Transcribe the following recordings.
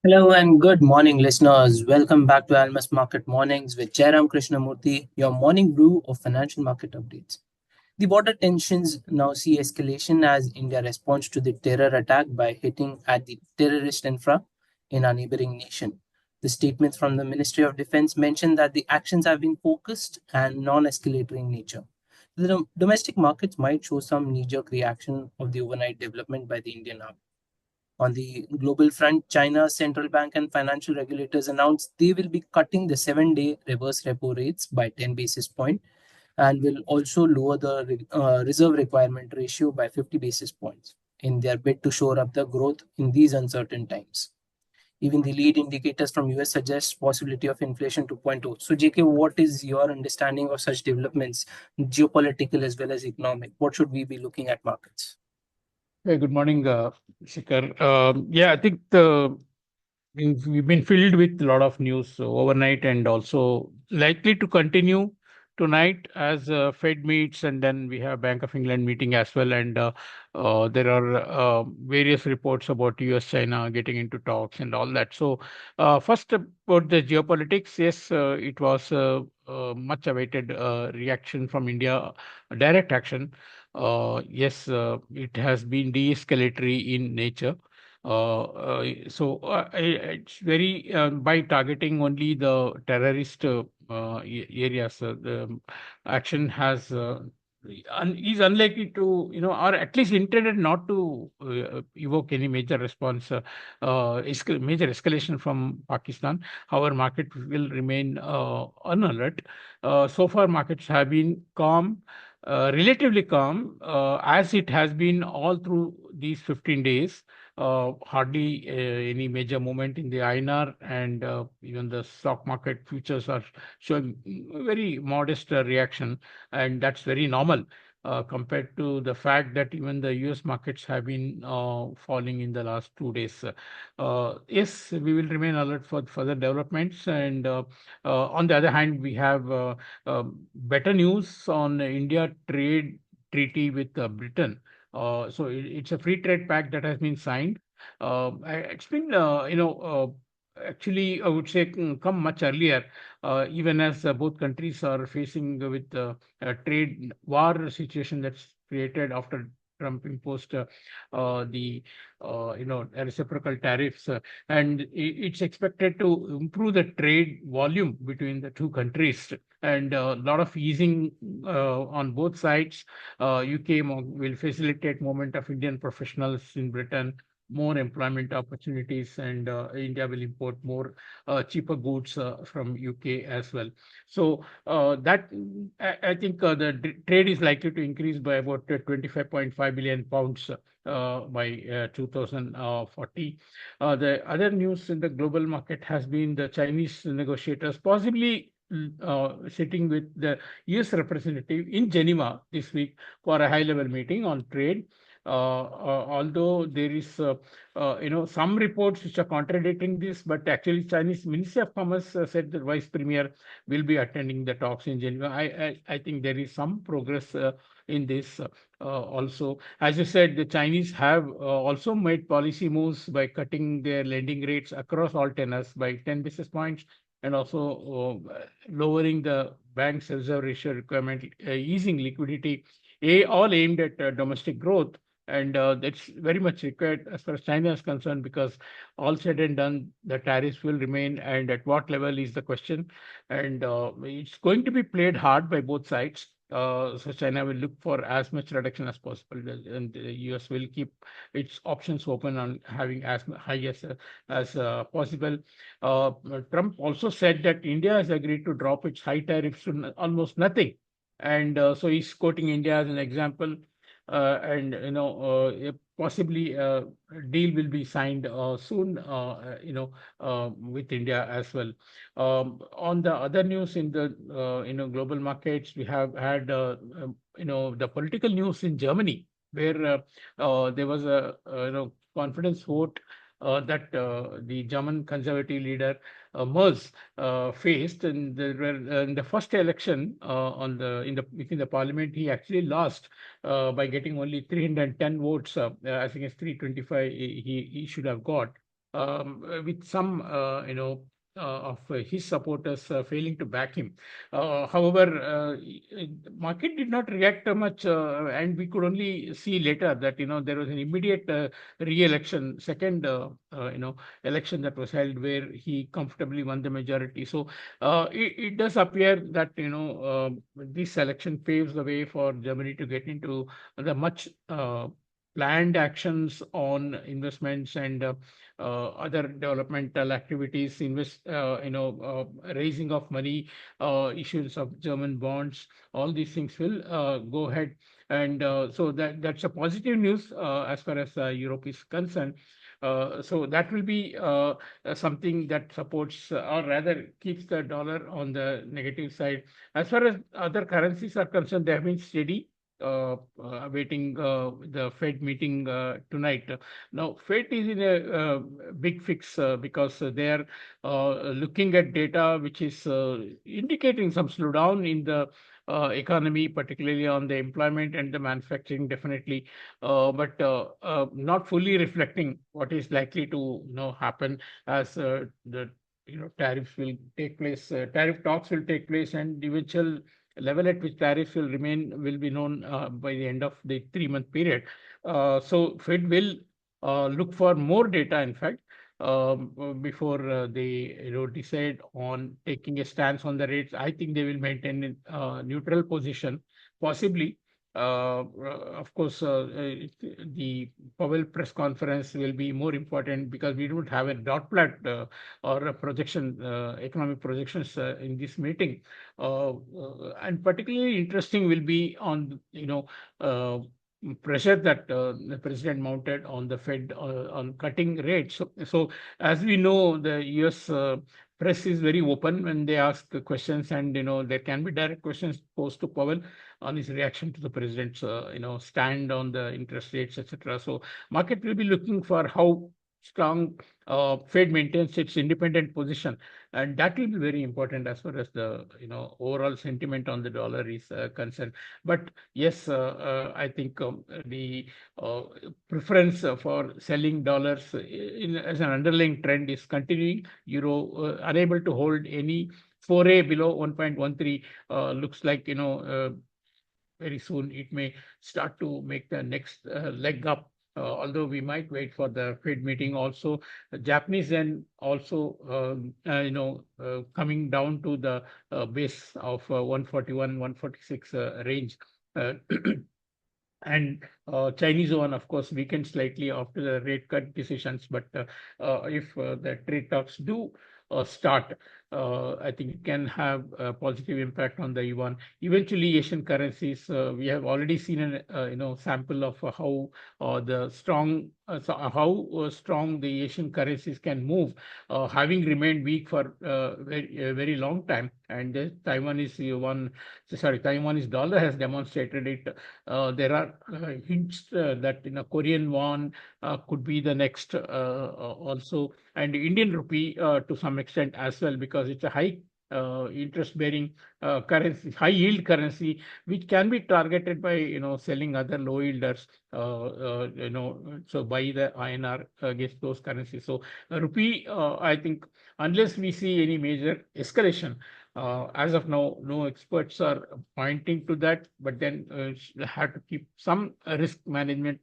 Hello and good morning, listeners. Welcome back to Almus Market Mornings with Jayaram Krishnamurthy, your morning brew of financial market updates. The border tensions now see escalation as India responds to the terror attack by hitting at the terrorist infra in our neighboring nation. The statements from the Ministry of Defense mention that the actions have been focused and non escalatory in nature. The domestic markets might show some knee jerk reaction of the overnight development by the Indian army. On the global front, China's central bank and financial regulators announced they will be cutting the 7-day reverse repo rates by 10 basis points and will also lower the reserve requirement ratio by 50 basis points in their bid to shore up the growth in these uncertain times. Even the lead indicators from US suggest possibility of inflation 2.0. So JK, what is your understanding of such developments, geopolitical as well as economic? What should we be looking at markets? Hey, good morning, Shikhar. I think we've been filled with a lot of news overnight and also likely to continue tonight as Fed meets, and then we have Bank of England meeting as well. And there are various reports about US China getting into talks and all that. So, first about the geopolitics, yes, it was much awaited reaction from India, direct action. Yes, it has been de-escalatory in nature. It's very by targeting only the terrorist areas. The action has is unlikely to, or at least intended not to evoke any major response, major escalation from Pakistan. However, market will remain on alert. So far, markets have been calm, relatively calm, as it has been all through these 15 days. Hardly any major movement in the INR, and even the stock market futures are showing very modest reaction, and that's very normal compared to the fact that even the US markets have been falling in the last 2 days. Yes, we will remain alert for further developments, and on the other hand, we have better news on India trade treaty with Britain. It's a free trade pact that has been signed. It's been, actually, I would say, come much earlier, even as both countries are facing with a trade war situation that's created after Trump imposed the reciprocal tariffs, and it's expected to improve the trade volume between the two countries, and a lot of easing on both sides. UK will facilitate movement of Indian professionals in Britain, more employment opportunities, and India will import more cheaper goods from UK as well. So that I think trade is likely to increase by about 25.5 billion pounds by 2040. The other news in the global market has been the Chinese negotiators possibly sitting with the US representative in Geneva this week for a high-level meeting on trade. Although there is, some reports which are contradicting this, but actually Chinese Ministry of Commerce said the Vice Premier will be attending the talks in Geneva. I think there is some progress in this. Also, as you said, the Chinese have also made policy moves by cutting their lending rates across all tenors by 10 basis points, and also lowering the bank's reserve ratio requirement, easing liquidity, all aimed at domestic growth. And that's very much required as far as China is concerned, because all said and done, the tariffs will remain, and at what level is the question. And it's going to be played hard by both sides. So China will look for as much reduction as possible, and the US will keep its options open on having as high as possible. Uh, Trump also said that India has agreed to drop its high tariffs to almost nothing, and so he's quoting India as an example. And possibly a deal will be signed soon, with India as well. On the other news in the global markets, we have had the political news in Germany, where there was a confidence vote that the German conservative leader Merz faced, and there were in the first election within the parliament, he actually lost by getting only 310 votes, as against 325 he should have got. with some, of his supporters failing to back him. However, the market did not react much, and we could only see later that there was an immediate re-election, second election that was held where he comfortably won the majority. So it does appear that this election paves the way for Germany to get into the much planned actions on investments and other developmental activities, raising of money, issuance of German bonds. All these things will go ahead, and so that's a positive news as far as Europe is concerned. So that will be something that supports, or rather keeps the dollar on the negative side. As far as other currencies are concerned, they have been steady, awaiting the Fed meeting tonight. Now, Fed is in a big fix because they are looking at data which is indicating some slowdown in the economy, particularly on the employment and the manufacturing, definitely, but not fully reflecting what is likely to happen as the tariffs will take place, tariff talks will take place, and eventual level at which tariffs will remain will be known by the end of the 3-month period. So Fed will look for more data, in fact, before they decide on taking a stance on the rates. I think they will maintain a neutral position, possibly. Of course, the Powell press conference will be more important because we don't have a dot plot or a projection, economic projections in this meeting. And particularly interesting will be on pressure that the president mounted on the Fed on cutting rates. So as we know, the US press is very open when they ask questions, and there can be direct questions posed to Powell on his reaction to the president's stand on the interest rates, etc. So market will be looking for how strong Fed maintains its independent position, and that will be very important as far as the overall sentiment on the dollar is concerned. But yes, I think the uh, preference for selling dollars as an underlying trend is continuing. Euro unable to hold any foray below 1.13, looks like very soon it may start to make the next leg up. Although we might wait for the Fed meeting also, the Japanese yen also coming down to the base of 141, 146 range. Uh, And Chinese one, of course, weakened slightly after the rate cut decisions. But if the trade talks do start, I think it can have a positive impact on the yuan. Eventually, Asian currencies, we have already seen an sample of how strong the Asian currencies can move, having remained weak for a very long time. And the Taiwanese dollar has demonstrated it. There are hints that Korean won could be the next also, and Indian rupee to some extent as well, because it's a high interest bearing currency, high yield currency, which can be targeted by selling other low yielders, so buy the INR against those currencies. So rupee, I think, unless we see any major escalation, as of now, no experts are pointing to that, but then have to keep some risk management,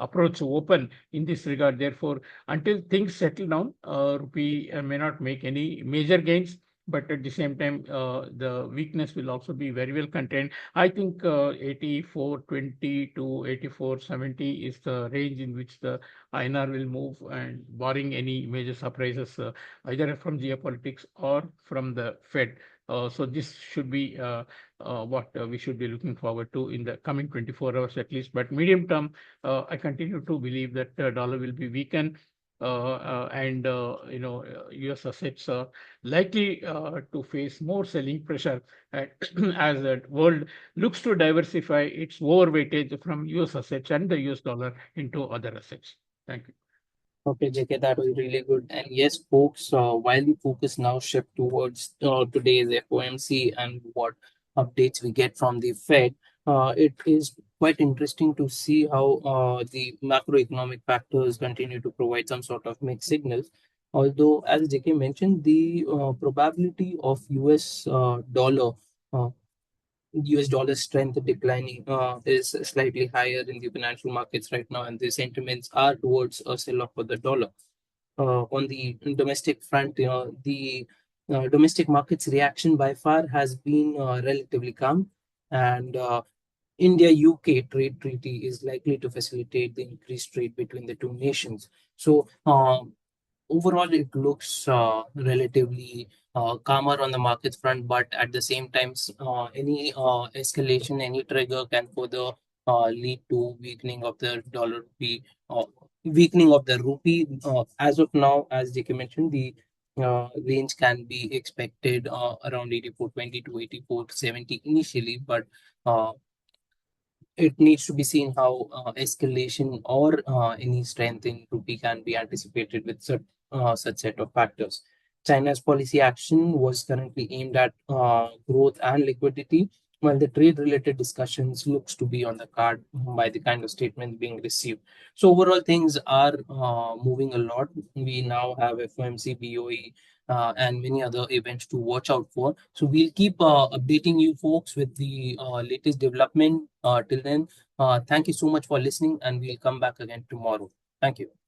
approach open in this regard. Therefore, until things settle down, rupee may not make any major gains. But at the same time, the weakness will also be very well contained. I think 84.20 to 84.70 is the range in which the INR will move, and barring any major surprises, either from geopolitics or from the Fed. So this should be what we should be looking forward to in the coming 24 hours at least. But medium term, I continue to believe that dollar will be weakened, and US assets are likely to face more selling pressure as the world looks to diversify its overweightage from US assets and the US dollar into other assets. Thank you. Okay, JK, that was really good. And yes, folks, while the focus now shift towards today's FOMC and what updates we get from the Fed, it is quite interesting to see how the macroeconomic factors continue to provide some sort of mixed signals. Although, as JK mentioned, the probability of uh, US dollar strength declining is slightly higher in the financial markets right now, and the sentiments are towards a sell-off for the dollar. On the domestic front, the domestic markets reaction by far has been relatively calm, and India UK trade treaty is likely to facilitate the increased trade between the two nations. So, overall, it looks relatively calmer on the markets front, but at the same time, any escalation, any trigger can further lead to weakening of the dollar rupee, weakening of the rupee. As of now, as JK mentioned, the range can be expected around 84.20 to 84.70 initially, but uh, it needs to be seen how escalation or any strength in rupee can be anticipated with such set of factors. China's policy action was currently aimed at growth and liquidity, while the trade-related discussions looks to be on the card by the kind of statements being received. So overall, things are moving a lot. We now have FOMC, BOE, and many other events to watch out for. So we'll keep updating you folks with the latest development. Till then, thank you so much for listening, and we'll come back again tomorrow. Thank you.